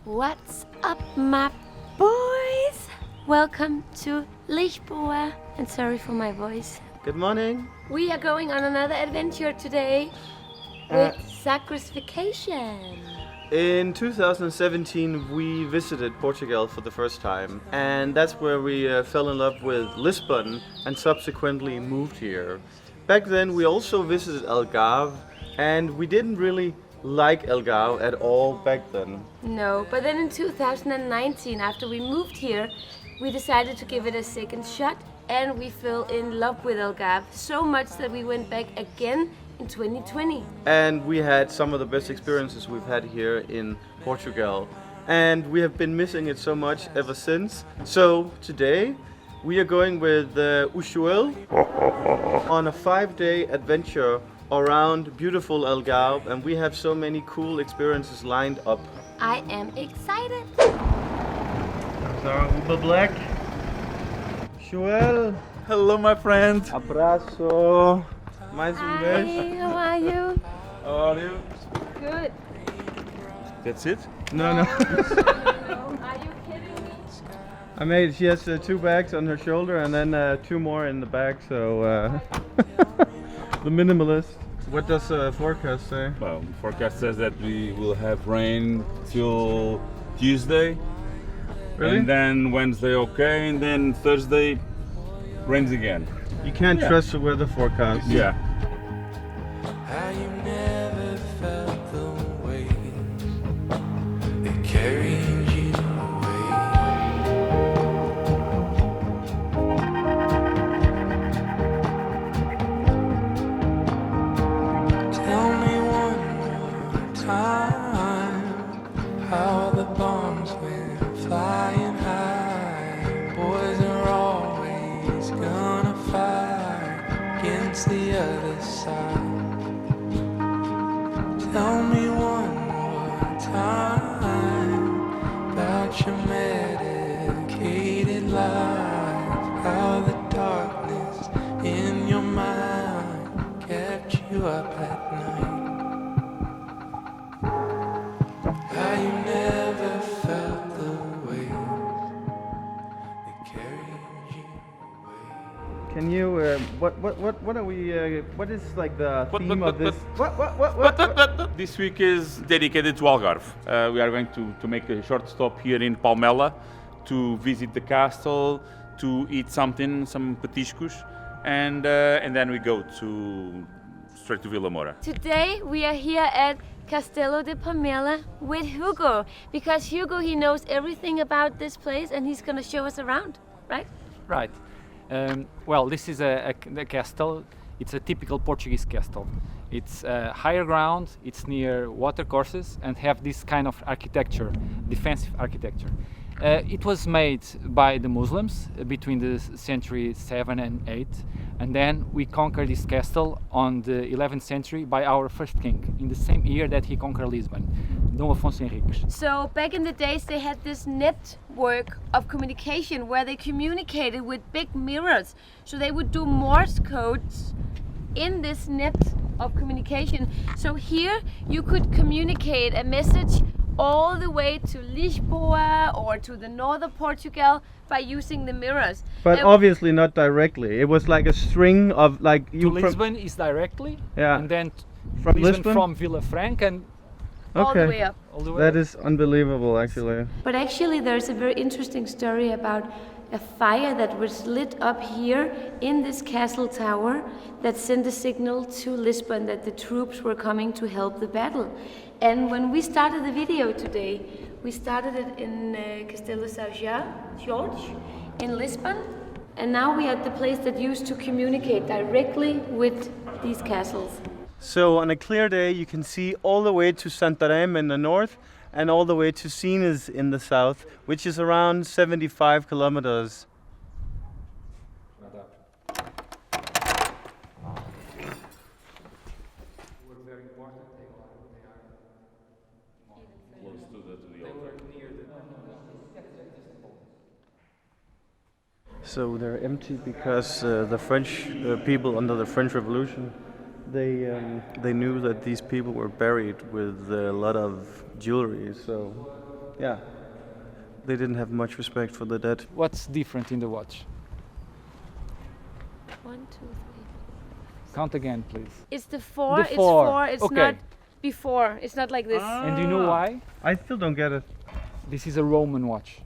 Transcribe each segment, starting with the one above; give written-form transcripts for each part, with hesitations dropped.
What's up, my boys? Welcome to Lisbon, and sorry for my voice. Good morning. We are going on another adventure today with Sagres Vacations. In 2017 we visited Portugal for the first time, and that's where we fell in love with Lisbon and subsequently moved here. Back then we also visited Algarve, and we didn't really like Algarve at all back then. No, but then in 2019, after we moved here, we decided to give it a second shot, and we fell in love with Algarve so much that we went back again in 2020. And we had some of the best experiences we've had here in Portugal, and we have been missing it so much ever since. So today we are going with Joen on a 5-day adventure around beautiful Algarve, and we have so many cool experiences lined up. I am excited. Sarah Uber Black. Joel. Hello, my friend. Abraço. Mais um Hi, beijo. how are you? How are you? Good. That's it? No. No, are you kidding me? She has 2 bags on her shoulder and then 2 more in the back, so the minimalist. What does the forecast say? Well, the forecast says that we will have rain till Tuesday. Really? And then Wednesday okay, and then Thursday rains again. You can't Yeah. trust the weather forecast. Yeah. How you never felt the weight that carried you away. Tell me one more time how the bombs went flying high. Boys are always gonna fight against the other side. Tell me one more time about your medicated life, how the darkness in your mind kept you up at night, how you never felt the weight that carried you away. Can you? What are we? What is like the theme of this? What? This week is dedicated to Algarve. We are going to make a short stop here in Palmela to visit the castle, to eat something, some petiscos, and then we go straight to Vila Moura. Today we are here at Castelo de Palmela with Hugo, because Hugo, he knows everything about this place and he's gonna show us around, right? Right. Well, this is a castle. It's a typical Portuguese castle. It's higher ground, it's near water courses, and have this kind of architecture, defensive architecture. It was made by the Muslims between the century 7 and 8, and then we conquered this castle on the 11th century by our first king, in the same year that he conquered Lisbon, Dom Afonso Henriques. So back in the days they had this network of communication where they communicated with big mirrors. So they would do Morse codes in this net of communication. So here you could communicate a message all the way to Lisbon or to the north of Portugal by using the mirrors. But obviously not directly. It was like a string of like To you. Lisbon is directly, Yeah. and then From Lisbon Lisbon? from Villafranca and all the Okay. way up. all the way. That is unbelievable, actually. But actually there's a very interesting story about a fire that was lit up here in this castle tower that sent a signal to Lisbon that the troops were coming to help the battle. And when we started the video today, we started it in Castelo São Jorge in Lisbon, and now we are at the place that used to communicate directly with these castles. So on a clear day, you can see all the way to Santarém in the north and all the way to Sines in the south, which is around 75 kilometers. So they're empty because the French people under the French Revolution, they knew that these people were buried with a lot of jewelry. So Yeah. They didn't have much respect for the dead. What's different in the watch? 1, 2, 3. Count again, please. It's the 4. The It's 4. 4. It's Okay. not before. It's not like this. And do you know why? I still don't get it. This is a Roman watch.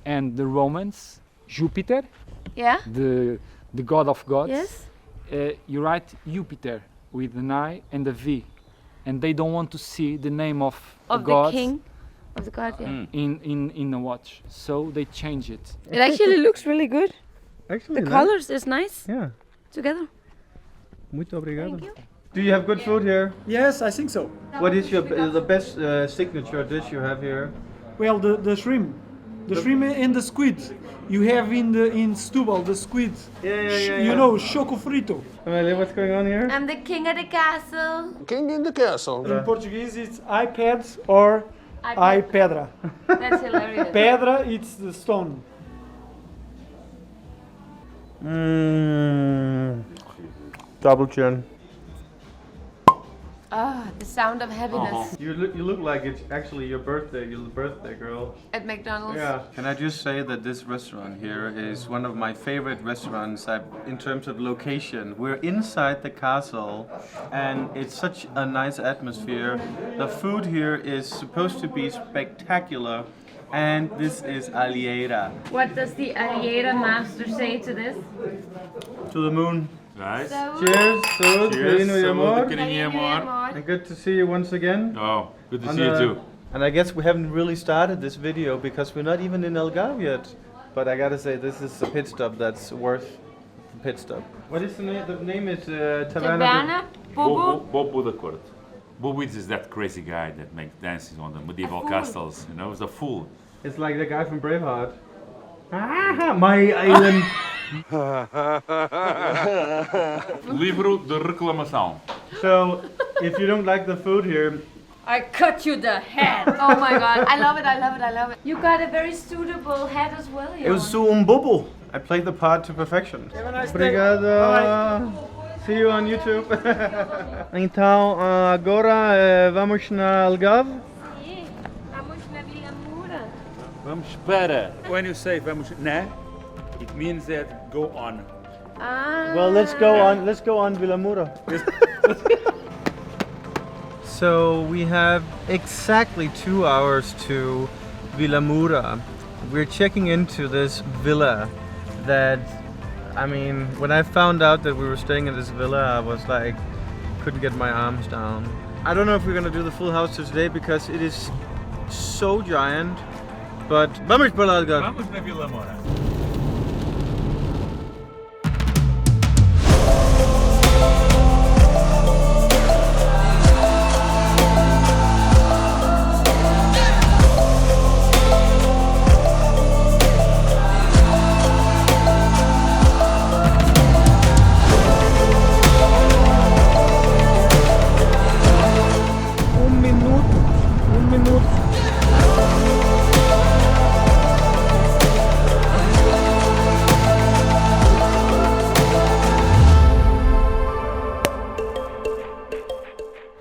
And the Romans, Jupiter, Yeah. the god of gods, Yes. you write Jupiter with an I and a V. And they don't want to see the name of a Of god the king. Of the god. Yeah. in a watch. So they change it. It actually looks really good. Actually, The no. colors is nice Yeah. together. Muito obrigado. Thank you. Do you have good food here? Yes, I think so. What is the best signature dish you have here? Well, the shrimp, shrimp and the squid. You have in Setúbal the squid. Yeah. You know, choco frito. Amalie, what's going on here? I'm the king of the castle. King in the castle. In Portuguese, it's iPad or iPedra. That's hilarious. Pedra, it's the stone. Double chin. Ah, the sound of happiness You look like it's actually your birthday. You're the birthday girl. at McDonald's. Yeah. Can I just say that this restaurant here is one of my favorite restaurants in terms of location. We're inside the castle and it's such a nice atmosphere. The food here is supposed to be spectacular and this is Alliera. What does the Alliera master say to this? To the moon. Nice. Cheers, salud, carinho y amor. Carinho y amor. And good to see you once again. Oh, good to And, see you too. And I guess we haven't really started this video because we're not even in Algarve yet. But I gotta say, this is a pit stop that's worth the pit stop. What is the name? The name is Taverna Bubu. Bobo da Corte. Bobo is that crazy guy that makes dances on the medieval castles, you know, it's a fool. It's like the guy from Braveheart. Ah, my island. Livro de reclamação. So, if you don't like the food here, I cut you the head. Oh my god, I love it, I love it, I love it. You got a very suitable hat as well. eu sou bobo. I played the part to perfection. Have a nice day. Obrigado. See you on YouTube. Então, agora vamos na Algarve. Sim, vamos na Vila Moura. Vamos para. When you say vamos na, it means that go on. Ah. Well, let's go on. Let's go on Vila Moura. So we have exactly 2 hours to Vila Moura. We're checking into this villa that, I mean, when I found out that we were staying in this villa, I was like, couldn't get my arms down. I don't know if we're gonna do the full house today because it is so giant. But vamos para Algarve. Vamos na Vila Moura. Um minuto.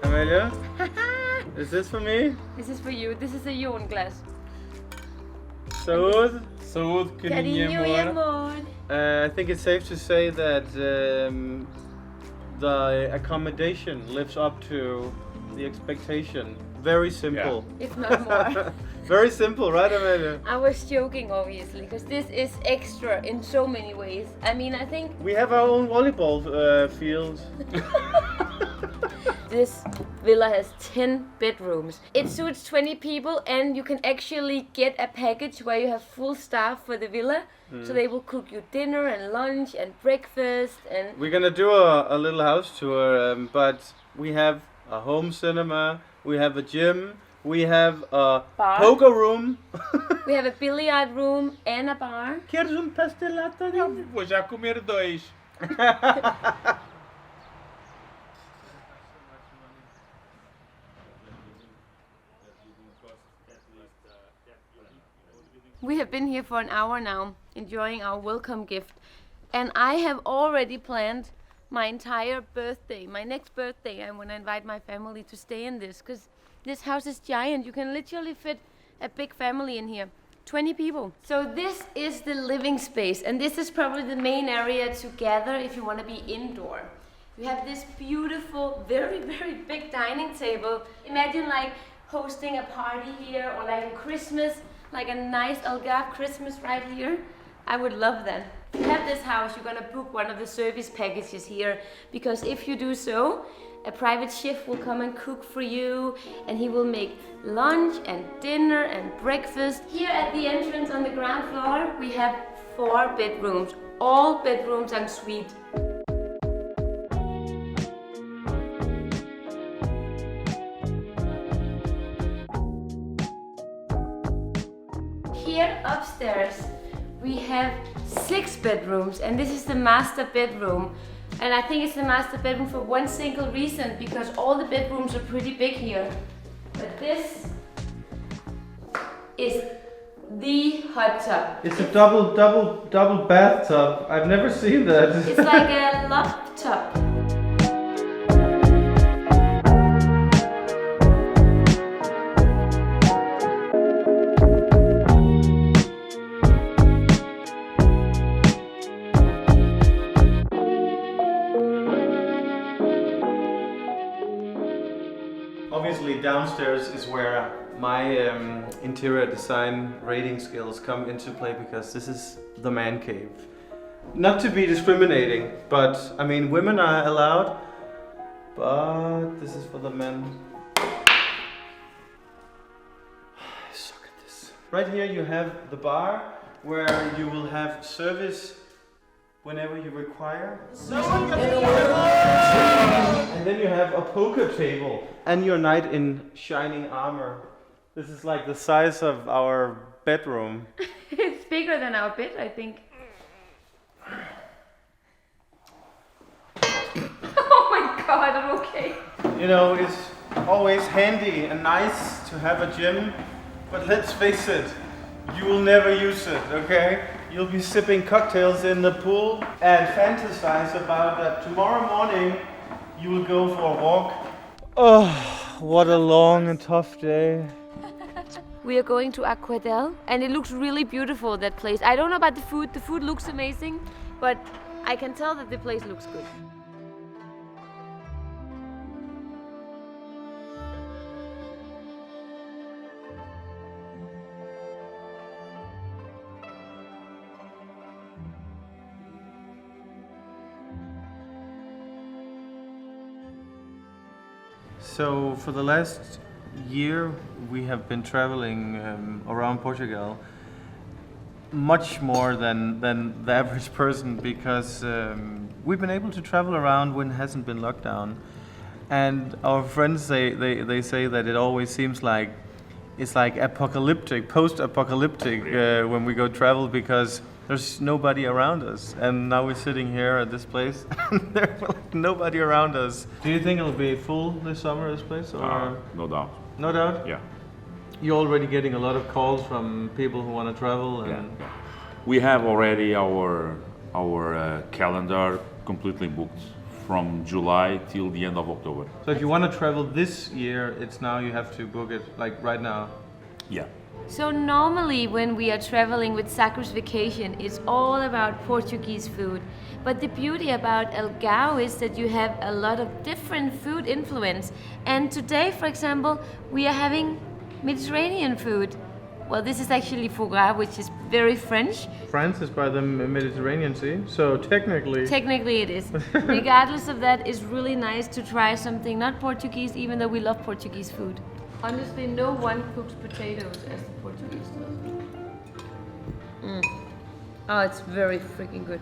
Amalia, is this for me? This is for you. This is a Joen glass. Saúde. Saúde, Carinho e amor. I think it's safe to say that the accommodation lives up to the expectation. Very simple. If not more. Very simple, right, Amalia? I was joking, obviously, because this is extra in so many ways. I mean, I think We have our own volleyball field. this villa has 10 bedrooms. It suits 20 people, and you can actually get a package where you have full staff for the villa. So they will cook you dinner and lunch and breakfast and We're gonna do a little house tour, but we have a home cinema, we have a gym, we have a Bar. poker room. we have a billiard room and a bar. Queres pastelata? Vou já comer 2. We have been here for an hour now, enjoying our welcome gift. And I have already planned my entire birthday, my next birthday. I'm gonna invite my family to stay in this, because this house is giant. You can literally fit a big family in here. 20 people. So this is the living space, and this is probably the main area to gather if you want to be indoor. You have this beautiful, very, very big dining table. Imagine like hosting a party here, or like a Christmas, like a nice Algarve Christmas right here. I would love that. If you have this house, you're gonna book one of the service packages here, because if you do so, a private chef will come and cook for you, and he will make lunch and dinner and breakfast. Here at the entrance on the ground floor, we have 4 bedrooms. All bedrooms en suite. Here upstairs, we have 6 bedrooms, and this is the master bedroom. And I think it's the master bedroom for one single reason, because all the bedrooms are pretty big here. But this is the hot tub. It's a double bathtub. I've never seen that. It's like a love tub. Obviously downstairs is where my interior design rating skills come into play, because this is the man cave. Not to be discriminating, but I mean, women are allowed, but this is for the men. I suck at this. Right here you have the bar, where you will have service whenever you require. And then you have a poker table and your knight in shining armor. This is like the size of our bedroom. It's bigger than our bed, I think. Oh my god, I'm okay. You know, it's always handy and nice to have a gym, but let's face it, you will never use it, okay? You'll be sipping cocktails in the pool and fantasize about that tomorrow morning you will go for a walk. Oh, what a long and tough day. We are going to Aquadel, and it looks really beautiful, that place. I don't know about the food. The food looks amazing, but I can tell that the place looks good. So for the last year we have been traveling around Portugal much more than the average person, because we've been able to travel around when it hasn't been locked down. And our friends they say that it always seems like it's like apocalyptic, post-apocalyptic when we go travel, because there's nobody around us. And now we're sitting here at this place and there's like nobody around us. Do you think it'll be full this summer, this place? Or? No doubt. No doubt? Yeah. You're already getting a lot of calls from people who want to travel. And Yeah. We have already our calendar completely booked from July till the end of October. So if you want to travel this year, it's now you have to book it like right now. Yeah. So normally when we are traveling with Sagres Vacation, it's all about Portuguese food. But the beauty about Algarve is that you have a lot of different food influence. And today, for example, we are having Mediterranean food. Well, this is actually foie gras, which is very French. France is by the Mediterranean Sea, so technically... Technically it is. Regardless of that, it's really nice to try something not Portuguese, even though we love Portuguese food. Honestly, no one cooks potatoes as the Portuguese does. Oh, it's very freaking good.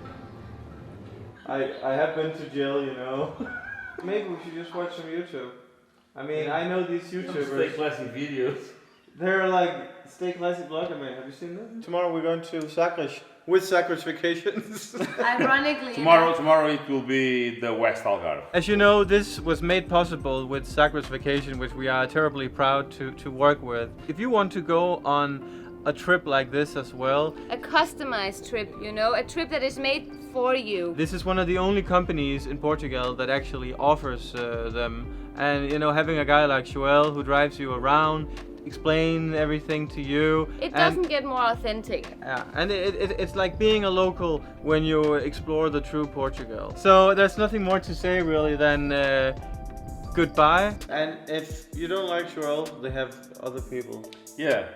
I have been to jail, you know. Maybe we should just watch some YouTube. I mean, I know these YouTubers. classic videos. They're like Stay Classic Blogger, man. Have you seen that? Tomorrow we're going to Sagres with Sagres Vacations. Ironically, Tomorrow it will be the West Algarve. As you know, this was made possible with Sagres Vacation, which we are terribly proud to work with. If you want to go on a trip like this as well, a customized trip, you know, a trip that is made for you. this is one of the only companies in Portugal that actually offers them. And you know, having a guy like Joel who drives you around, explain everything to you. It and- doesn't get more authentic. Yeah, and it's like being a local when you explore the true Portugal. So there's nothing more to say really than goodbye. And if you don't like Joel, they have other people. Yeah,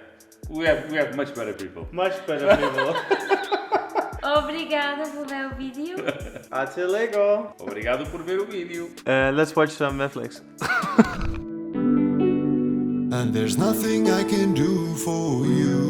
we have much better people. Much better people. Obrigada por ver o vídeo. Até logo. Obrigado por ver o vídeo. Let's watch some Netflix. And there's nothing I can do for you.